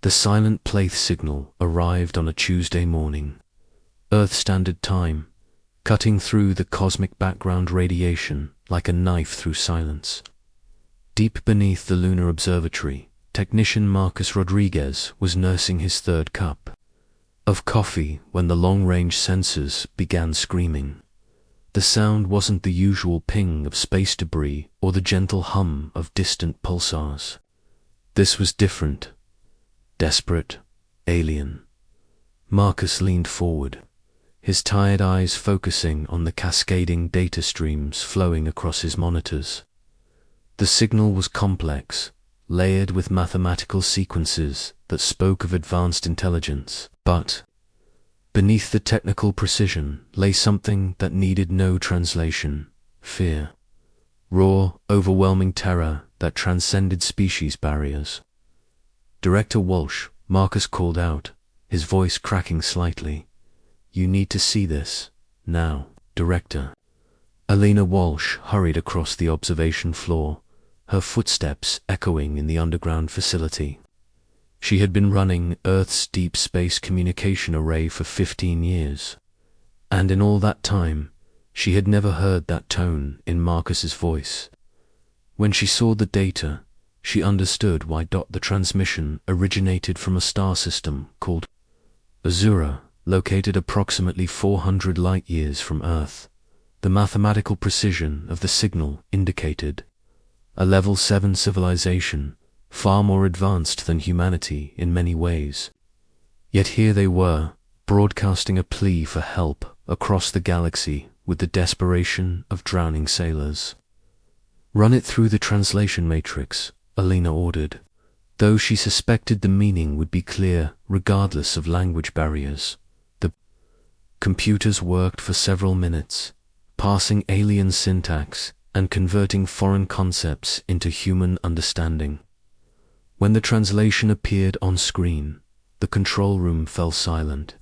The silent Plath signal arrived on a Tuesday morning, Earth Standard Time, cutting through the cosmic background radiation like a knife through silence. Deep beneath the lunar observatory, technician Marcus Rodriguez was nursing his third cup of coffee when the long-range sensors began screaming. The sound wasn't the usual ping of space debris or the gentle hum of distant pulsars. This was different, desperate, alien. Marcus leaned forward, his tired eyes focusing on the cascading data streams flowing across his monitors. The signal was complex, layered with mathematical sequences that spoke of advanced intelligence, but beneath the technical precision lay something that needed no translation: fear. Raw, overwhelming terror that transcended species barriers. "Director Walsh," Marcus called out, his voice cracking slightly. "You need to see this, now, Director." Alina Walsh hurried across the observation floor, her footsteps echoing in the underground facility. She had been running Earth's deep space communication array for 15 years, and in all that time, she had never heard that tone in Marcus's voice. When she saw the data, she understood why the transmission originated from a star system called Azura, located approximately 400 light-years from Earth. The mathematical precision of the signal indicated a Level 7 civilization, far more advanced than humanity in many ways. Yet here they were, broadcasting a plea for help across the galaxy with the desperation of drowning sailors. "Run it through the translation matrix," Alina ordered, though she suspected the meaning would be clear regardless of language barriers. The computers worked for several minutes, parsing alien syntax and converting foreign concepts into human understanding. When the translation appeared on screen, the control room fell silent.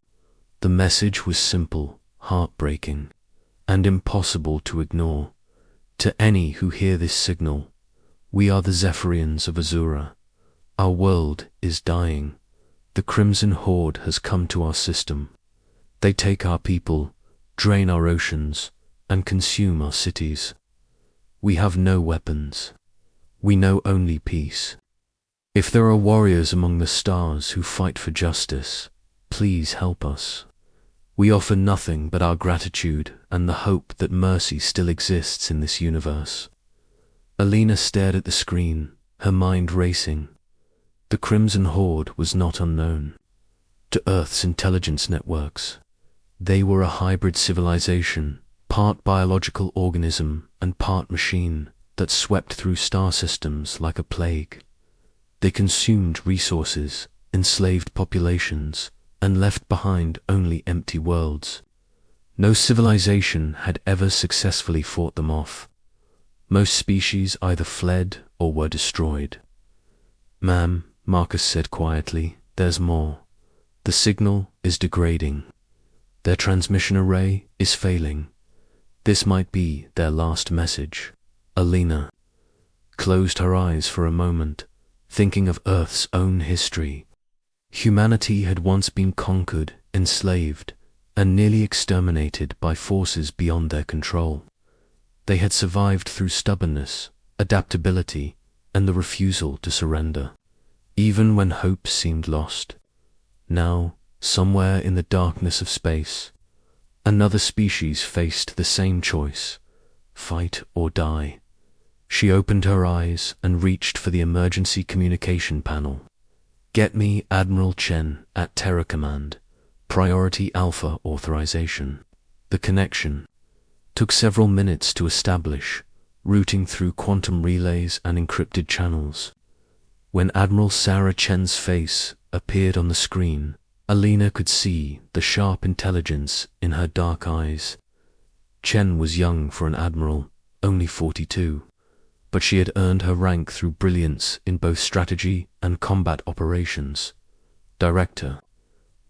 The message was simple, heartbreaking, and impossible to ignore. "To any who hear this signal, we are the Zephyrians of Azura. Our world is dying. The Crimson Horde has come to our system. They take our people, drain our oceans, and consume our cities. We have no weapons. We know only peace. If there are warriors among the stars who fight for justice, please help us. We offer nothing but our gratitude and the hope that mercy still exists in this universe." Alina stared at the screen, her mind racing. The Crimson Horde was not unknown to Earth's intelligence networks. They were a hybrid civilization, part biological organism and part machine, that swept through star systems like a plague. They consumed resources, enslaved populations, and left behind only empty worlds. No civilization had ever successfully fought them off. Most species either fled or were destroyed. "Ma'am," Marcus said quietly, "there's more. The signal is degrading. Their transmission array is failing. This might be their last message." Alina closed her eyes for a moment, thinking of Earth's own history. Humanity had once been conquered, enslaved, and nearly exterminated by forces beyond their control. They had survived through stubbornness, adaptability, and the refusal to surrender, even when hope seemed lost. Now, somewhere in the darkness of space, another species faced the same choice: fight or die. She opened her eyes and reached for the emergency communication panel. "Get me Admiral Chen at Terra Command. Priority Alpha authorization." The connection took several minutes to establish, routing through quantum relays and encrypted channels. When Admiral Sarah Chen's face appeared on the screen, Alina could see the sharp intelligence in her dark eyes. Chen was young for an admiral, only 42, but she had earned her rank through brilliance in both strategy and combat operations. "Director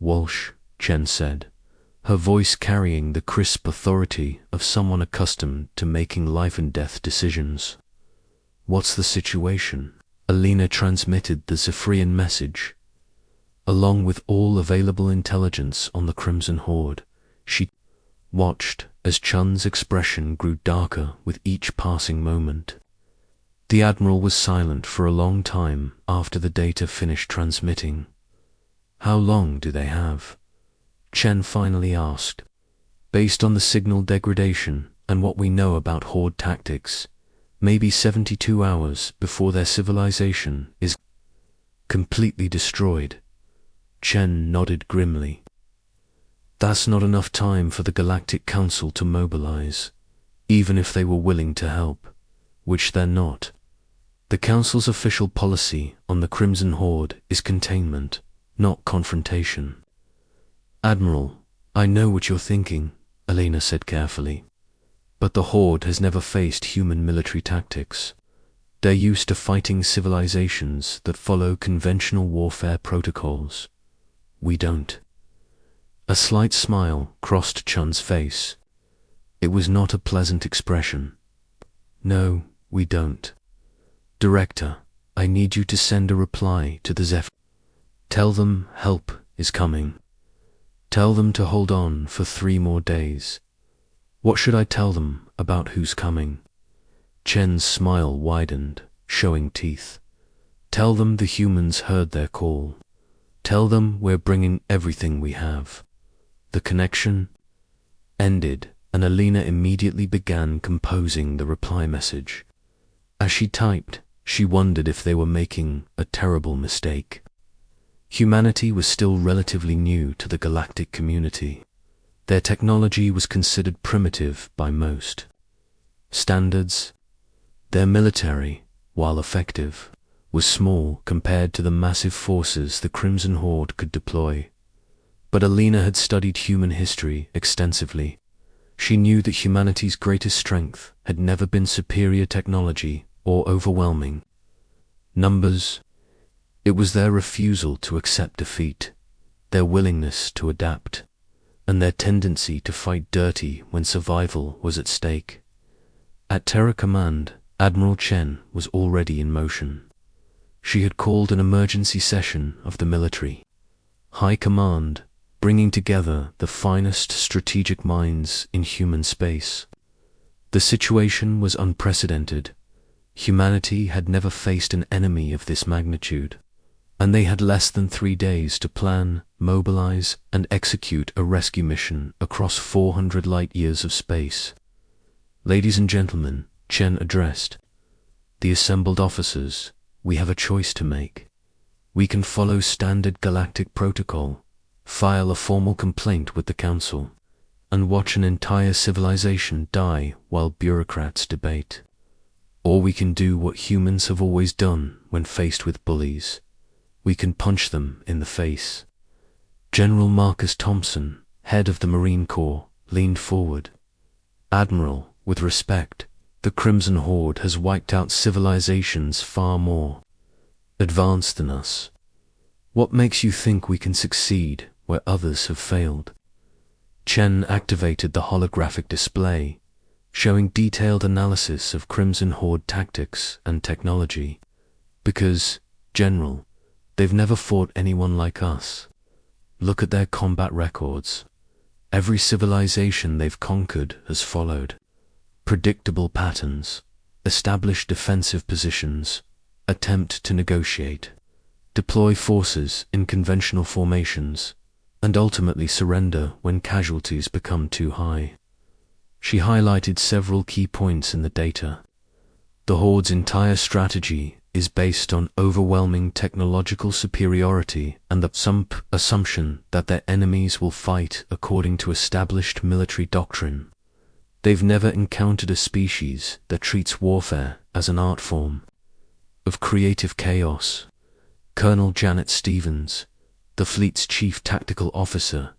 Walsh," Chen said, her voice carrying the crisp authority of someone accustomed to making life-and-death decisions. "What's the situation?" Alina transmitted the Zephyrian message. along with all available intelligence on the Crimson Horde. She watched as Chun's expression grew darker with each passing moment. The Admiral was silent for a long time after the data finished transmitting. "How long do they have?" Chen finally asked. "Based on the signal degradation and what we know about Horde tactics, maybe 72 hours before their civilization is completely destroyed." Chen nodded grimly. "That's not enough time for the Galactic Council to mobilize, even if they were willing to help, which they're not. The Council's official policy on the Crimson Horde is containment, not confrontation." "Admiral, I know what you're thinking," Elena said carefully. "But the Horde has never faced human military tactics. They're used to fighting civilizations that follow conventional warfare protocols. We don't." A slight smile crossed Chun's face. It was not a pleasant expression. "No, we don't. Director, I need you to send a reply to the Zeph. Tell them help is coming. Tell them to hold on for 3 more days." "What should I tell them about who's coming?" Chen's smile widened, showing teeth. "Tell them the humans heard their call. Tell them we're bringing everything we have." The connection ended, and Alina immediately began composing the reply message. As she typed, she wondered if they were making a terrible mistake. Humanity was still relatively new to the galactic community. Their technology was considered primitive by most standards. Their military, while effective, was small compared to the massive forces the Crimson Horde could deploy. But Alina had studied human history extensively. She knew that humanity's greatest strength had never been superior technology or overwhelming numbers. It was their refusal to accept defeat, their willingness to adapt, and their tendency to fight dirty when survival was at stake. At Terra Command, Admiral Chen was already in motion. She had called an emergency session of the military High Command, bringing together the finest strategic minds in human space. The situation was unprecedented. Humanity had never faced an enemy of this magnitude, and they had less than 3 days to plan, mobilize, and execute a rescue mission across 400 light-years of space. "Ladies and gentlemen," Chen addressed the assembled officers, "we have a choice to make. We can follow standard galactic protocol, file a formal complaint with the Council, and watch an entire civilization die while bureaucrats debate. Or we can do what humans have always done when faced with bullies. We can punch them in the face." General Marcus Thompson, head of the Marine Corps, leaned forward. "Admiral, with respect, the Crimson Horde has wiped out civilizations far more advanced than us. What makes you think we can succeed where others have failed?" Chen activated the holographic display, showing detailed analysis of Crimson Horde tactics and technology. "Because, General, they've never fought anyone like us. Look at their combat records. Every civilization they've conquered has followed predictable patterns, establish defensive positions, attempt to negotiate, deploy forces in conventional formations, and ultimately surrender when casualties become too high." She highlighted several key points in the data. The Horde's entire strategy is based on overwhelming technological superiority and the assumption that their enemies will fight according to established military doctrine. They've never encountered a species that treats warfare as an art form of creative chaos. Colonel Janet Stevens, the fleet's chief tactical officer,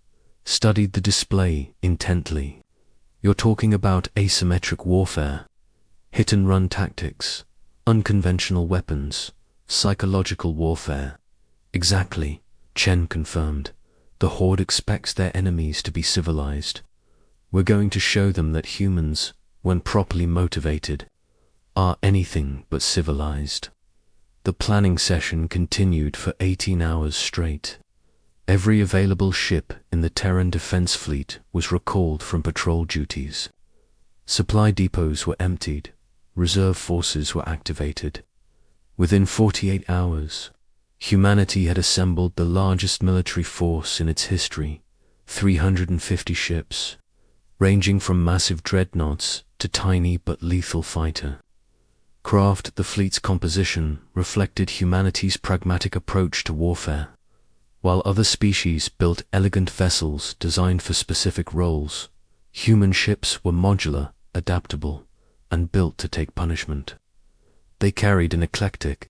studied the display intently. "You're talking about asymmetric warfare, hit-and-run tactics, unconventional weapons, psychological warfare." "Exactly," Chen confirmed. "The Horde expects their enemies to be civilized. We're going to show them that humans, when properly motivated, are anything but civilized." The planning session continued for 18 hours straight. Every available ship in the Terran Defense Fleet was recalled from patrol duties. Supply depots were emptied, reserve forces were activated. Within 48 hours, humanity had assembled the largest military force in its history, 350 ships, ranging from massive dreadnoughts to tiny but lethal fighter craft. The fleet's composition reflected humanity's pragmatic approach to warfare. While other species built elegant vessels designed for specific roles, human ships were modular, adaptable, and built to take punishment. They carried an eclectic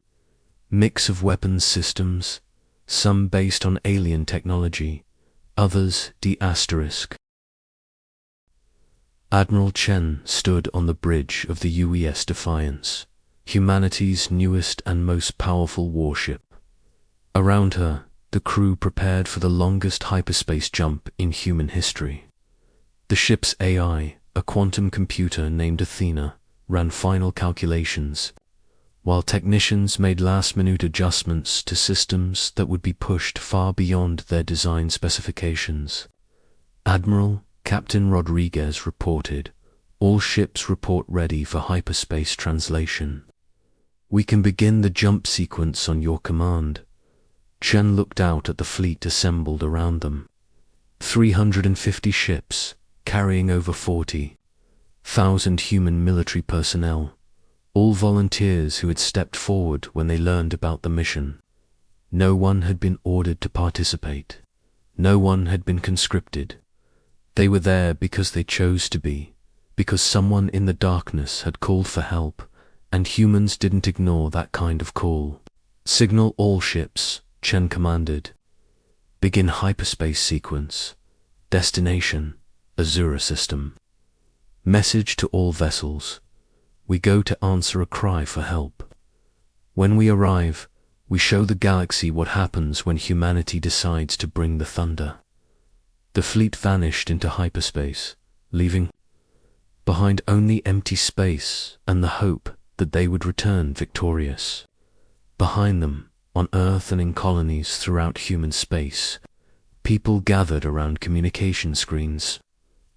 mix of weapons systems, some based on alien technology, others D***. Admiral Chen stood on the bridge of the UES Defiance, humanity's newest and most powerful warship. Around her, the crew prepared for the longest hyperspace jump in human history. The ship's AI, a quantum computer named Athena, ran final calculations, while technicians made last-minute adjustments to systems that would be pushed far beyond their design specifications. Admiral Captain Rodriguez reported, "All ships report ready for hyperspace translation. We can begin the jump sequence on your command." Chen looked out at the fleet assembled around them. 350 ships, carrying over 40,000 human military personnel, all volunteers who had stepped forward when they learned about the mission. No one had been ordered to participate. No one had been conscripted. They were there because they chose to be, because someone in the darkness had called for help, and humans didn't ignore that kind of call. "Signal all ships," Chen commanded. "Begin hyperspace sequence. Destination, Azura system. Message to all vessels. We go to answer a cry for help. When we arrive, we show the galaxy what happens when humanity decides to bring the thunder." The fleet vanished into hyperspace, leaving behind only empty space and the hope that they would return victorious. Behind them, on Earth and in colonies throughout human space, people gathered around communication screens,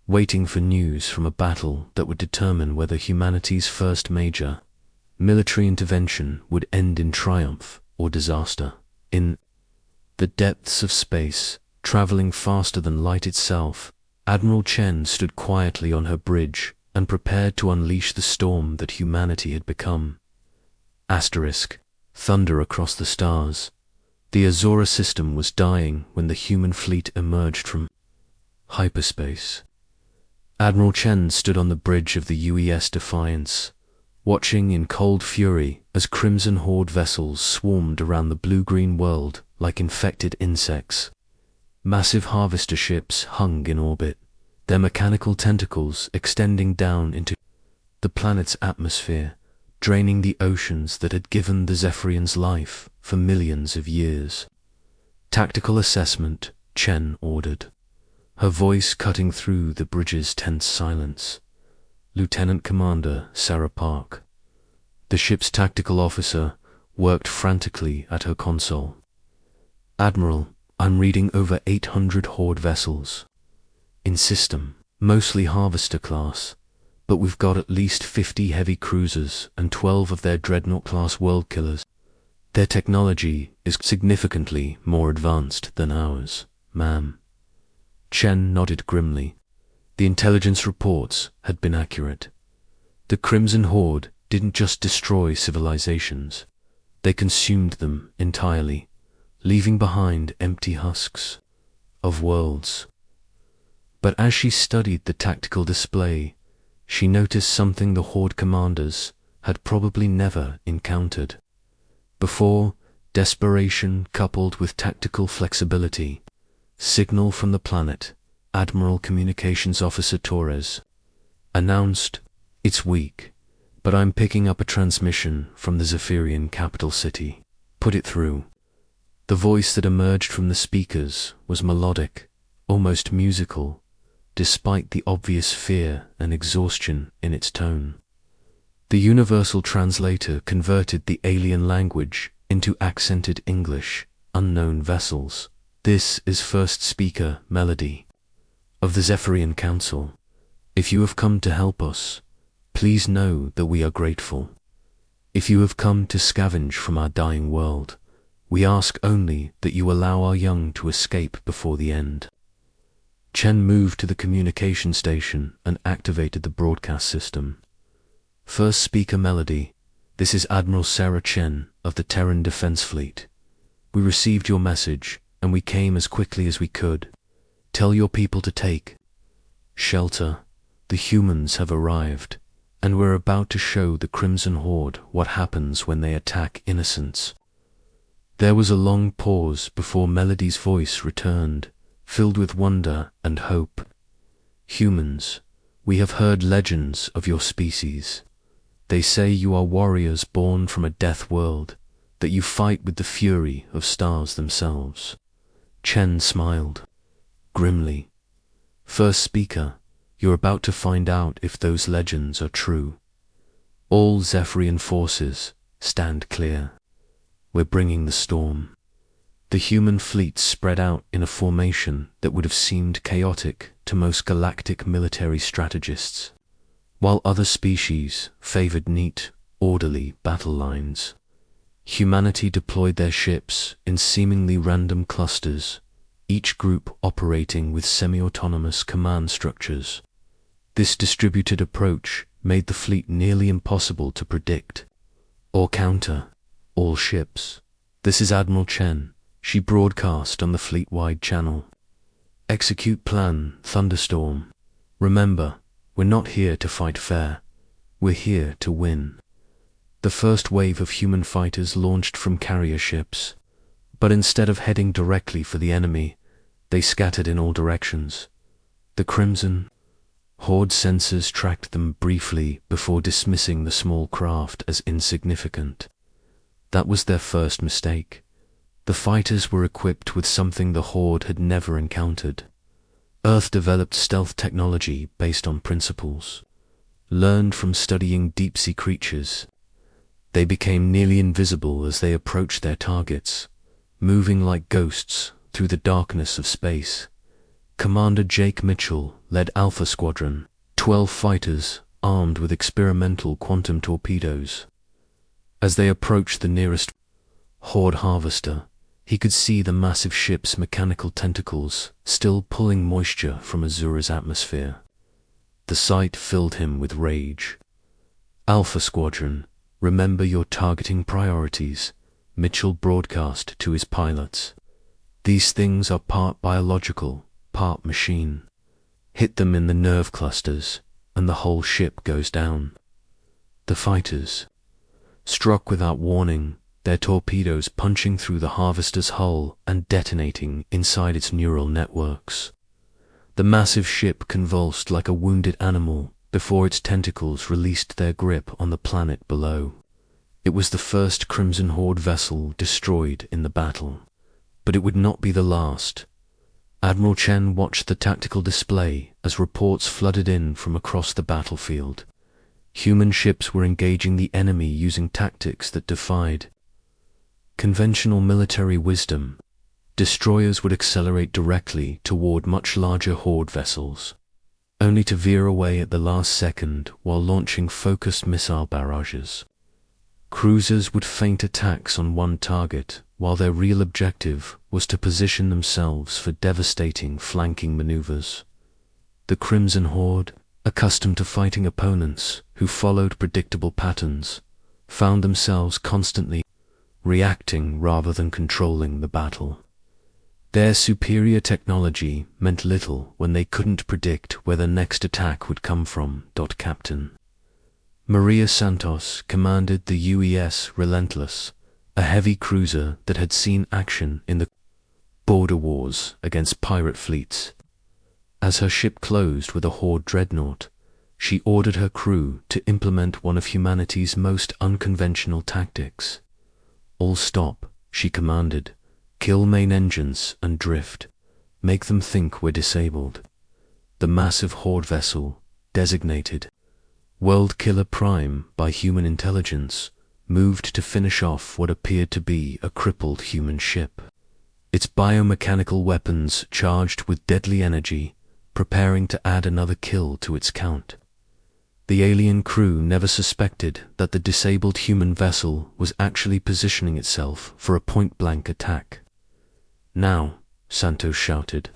waiting for news from a battle that would determine whether humanity's first major military intervention would end in triumph or disaster. In the depths of space, traveling faster than light itself, Admiral Chen stood quietly on her bridge and prepared to unleash the storm that humanity had become. Thunder across the stars. The Azura system was dying when the human fleet emerged from hyperspace. Admiral Chen stood on the bridge of the UES Defiance, watching in cold fury as Crimson Horde vessels swarmed around the blue-green world like infected insects. Massive harvester ships hung in orbit, their mechanical tentacles extending down into the planet's atmosphere, draining the oceans that had given the Zephyrians life for millions of years. "Tactical assessment," Chen ordered, her voice cutting through the bridge's tense silence. Lieutenant Commander Sarah Park, the ship's tactical officer, worked frantically at her console. "Admiral, I'm reading over 800 Horde vessels. In system, mostly Harvester class, but we've got at least 50 heavy cruisers and 12 of their Dreadnought-class world killers. Their technology is significantly more advanced than ours, ma'am." Chen nodded grimly. The intelligence reports had been accurate. The Crimson Horde didn't just destroy civilizations, they consumed them entirely, leaving behind empty husks of worlds. But as she studied the tactical display, she noticed something the Horde commanders had probably never encountered before: desperation coupled with tactical flexibility. Signal from the planet, Admiral Communications Officer Torres announced, "It's weak, but I'm picking up a transmission from the Zephyrian capital city. Put it through." The voice that emerged from the speakers was melodic, almost musical, despite the obvious fear and exhaustion in its tone. The universal translator converted the alien language into accented English. "Unknown vessels," This is first speaker, Melody, of the Zephyrian Council. If you have come to help us, please know that we are grateful. If you have come to scavenge from our dying world, we ask only that you allow our young to escape before the end. Chen moved to the communication station and activated the broadcast system. First speaker, Melody, this is Admiral Sarah Chen of the Terran Defense Fleet. We received your message, and we came as quickly as we could. Tell your people to take shelter. The humans have arrived, and we're about to show the Crimson Horde what happens when they attack innocents. There was a long pause before Melody's voice returned, filled with wonder and hope. Humans, we have heard legends of your species. They say you are warriors born from a death world, that you fight with the fury of stars themselves. Chen smiled grimly. First speaker, you're about to find out if those legends are true. All Zephyrian forces, stand clear. We're bringing the storm. The human fleet spread out in a formation that would have seemed chaotic to most galactic military strategists, while other species favored neat, orderly battle lines. Humanity deployed their ships in seemingly random clusters, each group operating with semi-autonomous command structures. This distributed approach made the fleet nearly impossible to predict or counter. All ships. This is Admiral Chen. She broadcast on the fleet-wide channel. Execute plan, Thunderstorm. Remember, we're not here to fight fair. We're here to win. The first wave of human fighters launched from carrier ships, but instead of heading directly for the enemy, they scattered in all directions. The Crimson Horde sensors tracked them briefly before dismissing the small craft as insignificant. That was their first mistake. The fighters were equipped with something the Horde had never encountered. Earth-developed stealth technology based on principles learned from studying deep-sea creatures. They became nearly invisible as they approached their targets, moving like ghosts through the darkness of space. Commander Jake Mitchell led Alpha Squadron, 12 fighters armed with experimental quantum torpedoes. As they approached the nearest Horde harvester, he could see the massive ship's mechanical tentacles still pulling moisture from Azura's atmosphere. The sight filled him with rage. Alpha Squadron, remember your targeting priorities, Mitchell broadcast to his pilots. These things are part biological, part machine. Hit them in the nerve clusters, and the whole ship goes down. The fighters struck without warning, their torpedoes punching through the harvester's hull and detonating inside its neural networks. The massive ship convulsed like a wounded animal before its tentacles released their grip on the planet below. It was the first Crimson Horde vessel destroyed in the battle, but it would not be the last. Admiral Chen watched the tactical display as reports flooded in from across the battlefield. Human ships were engaging the enemy using tactics that defied conventional military wisdom. Destroyers would accelerate directly toward much larger Horde vessels, only to veer away at the last second while launching focused missile barrages. Cruisers would feint attacks on one target, while their real objective was to position themselves for devastating flanking maneuvers. The Crimson Horde, accustomed to fighting opponents who followed predictable patterns, found themselves constantly reacting rather than controlling the battle. Their superior technology meant little when they couldn't predict where the next attack would come from. Captain Maria Santos commanded the UES Relentless, a heavy cruiser that had seen action in the border wars against pirate fleets. As her ship closed with a Horde dreadnought, she ordered her crew to implement one of humanity's most unconventional tactics. All stop, she commanded. Kill main engines and drift. Make them think we're disabled. The massive Horde vessel, designated World Killer Prime by human intelligence, moved to finish off what appeared to be a crippled human ship. its biomechanical weapons charged with deadly energy, preparing to add another kill to its count. The alien crew never suspected that the disabled human vessel was actually positioning itself for a point-blank attack. "Now," Santos shouted,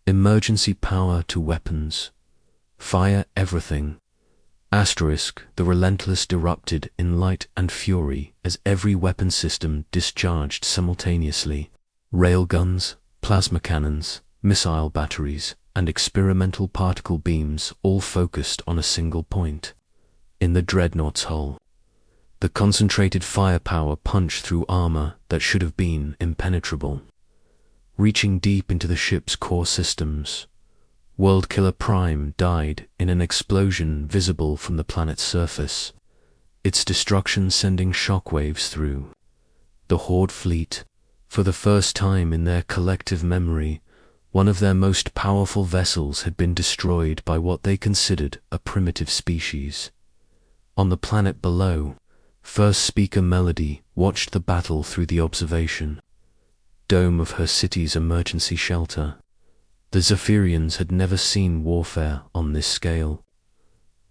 "emergency power to weapons. Fire everything." The relentless erupted in light and fury as every weapon system discharged simultaneously. Railguns, plasma cannons, missile batteries, and experimental particle beams all focused on a single point, in the dreadnought's hull. The concentrated firepower punched through armor that should have been impenetrable, reaching deep into the ship's core systems. Worldkiller Prime died in an explosion visible from the planet's surface, its destruction sending shockwaves through the Horde fleet. For the first time in their collective memory, one of their most powerful vessels had been destroyed by what they considered a primitive species. On the planet below, First Speaker Melody watched the battle through the observation dome of her city's emergency shelter. The Zephyrians had never seen warfare on this scale.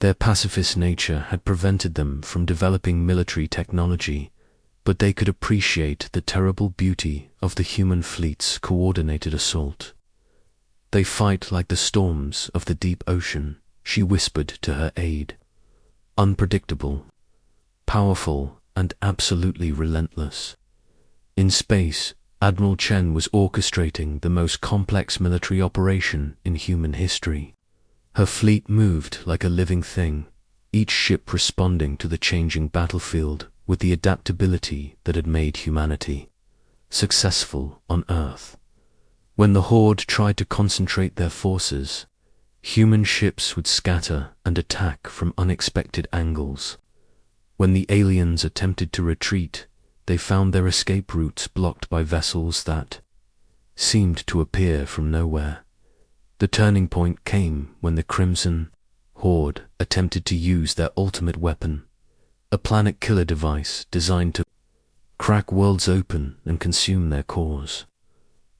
Their pacifist nature had prevented them from developing military technology, but they could appreciate the terrible beauty of the human fleet's coordinated assault. "They fight like the storms of the deep ocean," she whispered to her aide. "Unpredictable, powerful, and absolutely relentless." In space, Admiral Chen was orchestrating the most complex military operation in human history. Her fleet moved like a living thing, each ship responding to the changing battlefield with the adaptability that had made humanity successful on Earth. When the Horde tried to concentrate their forces, human ships would scatter and attack from unexpected angles. When the aliens attempted to retreat, they found their escape routes blocked by vessels that seemed to appear from nowhere. The turning point came when the Crimson Horde attempted to use their ultimate weapon, a planet-killer device designed to crack worlds open and consume their cores.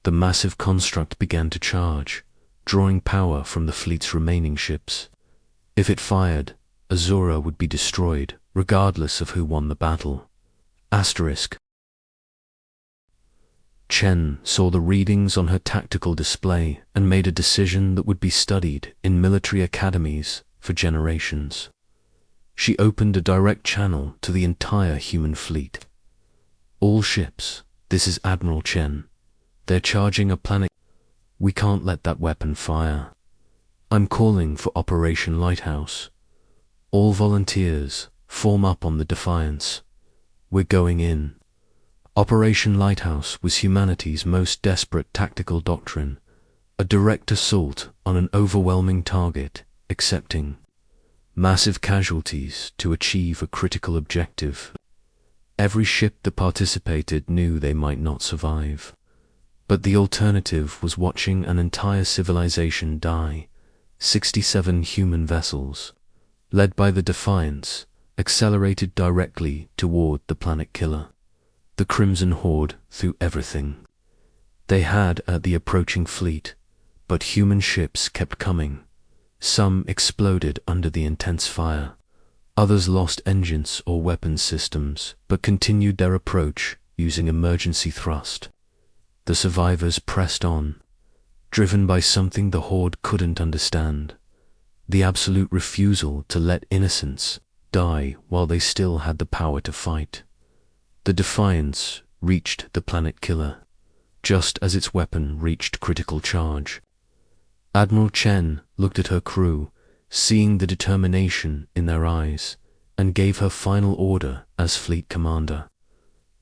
The massive construct began to charge, drawing power from the fleet's remaining ships. If it fired, Azura would be destroyed, regardless of who won the battle. Chen saw the readings on her tactical display and made a decision that would be studied in military academies for generations. She opened a direct channel to the entire human fleet. "All ships, this is Admiral Chen. They're charging a planet. We can't let that weapon fire. I'm calling for Operation Lighthouse. All volunteers, form up on the Defiance. We're going in." Operation Lighthouse was humanity's most desperate tactical doctrine, a direct assault on an overwhelming target, accepting massive casualties to achieve a critical objective. Every ship that participated knew they might not survive, but the alternative was watching an entire civilization die. 67 human vessels, led by the Defiance, accelerated directly toward the planet killer. The Crimson Horde threw everything they had at the approaching fleet, but human ships kept coming. Some exploded under the intense fire. Others lost engines or weapons systems, but continued their approach using emergency thrust. The survivors pressed on, driven by something the Horde couldn't understand: the absolute refusal to let innocents die while they still had the power to fight. The Defiance reached the planet killer, just as its weapon reached critical charge. Admiral Chen looked at her crew, seeing the determination in their eyes, and gave her final order as fleet commander.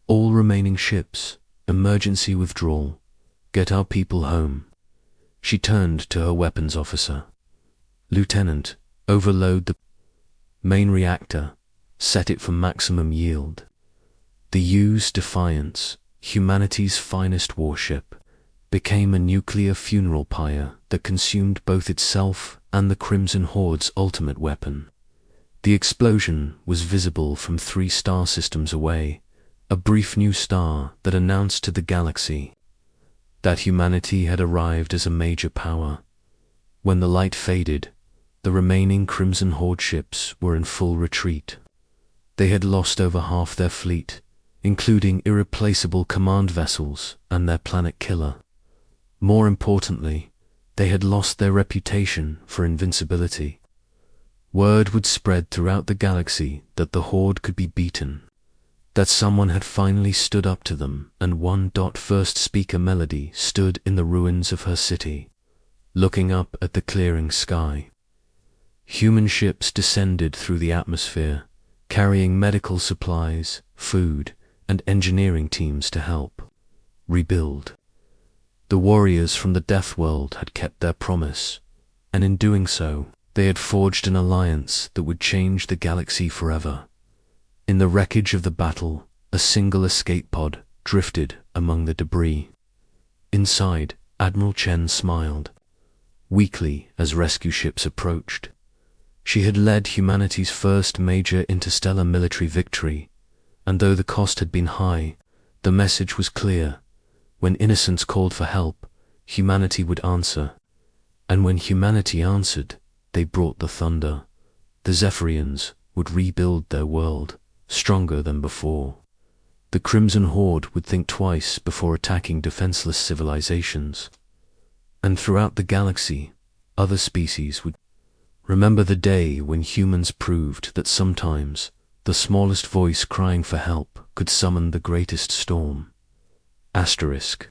"All remaining ships, emergency withdrawal. Get our people home." She turned to her weapons officer. "Lieutenant, overload the main reactor. Set it for maximum yield." The U's Defiance, humanity's finest warship, became a nuclear funeral pyre that consumed both itself and the Crimson Horde's ultimate weapon. The explosion was visible from 3 star systems away, a brief new star that announced to the galaxy that humanity had arrived as a major power. When the light faded, the remaining Crimson Horde ships were in full retreat. They had lost over half their fleet, including irreplaceable command vessels and their planet killer. More importantly, they had lost their reputation for invincibility. Word would spread throughout the galaxy that the Horde could be beaten, that someone had finally stood up to them, and First Speaker Melody stood in the ruins of her city, looking up at the clearing sky. Human ships descended through the atmosphere, carrying medical supplies, food, and engineering teams to help rebuild. The warriors from the Death World had kept their promise, and in doing so, they had forged an alliance that would change the galaxy forever. In the wreckage of the battle, a single escape pod drifted among the debris. Inside, Admiral Chen smiled, weakly as rescue ships approached. She had led humanity's first major interstellar military victory, and though the cost had been high, the message was clear. When innocents called for help, humanity would answer. And when humanity answered, they brought the thunder. The Zephyrians would rebuild their world, stronger than before. The Crimson Horde would think twice before attacking defenseless civilizations. And throughout the galaxy, other species would remember the day when humans proved that sometimes the smallest voice crying for help could summon the greatest storm. Asterisk.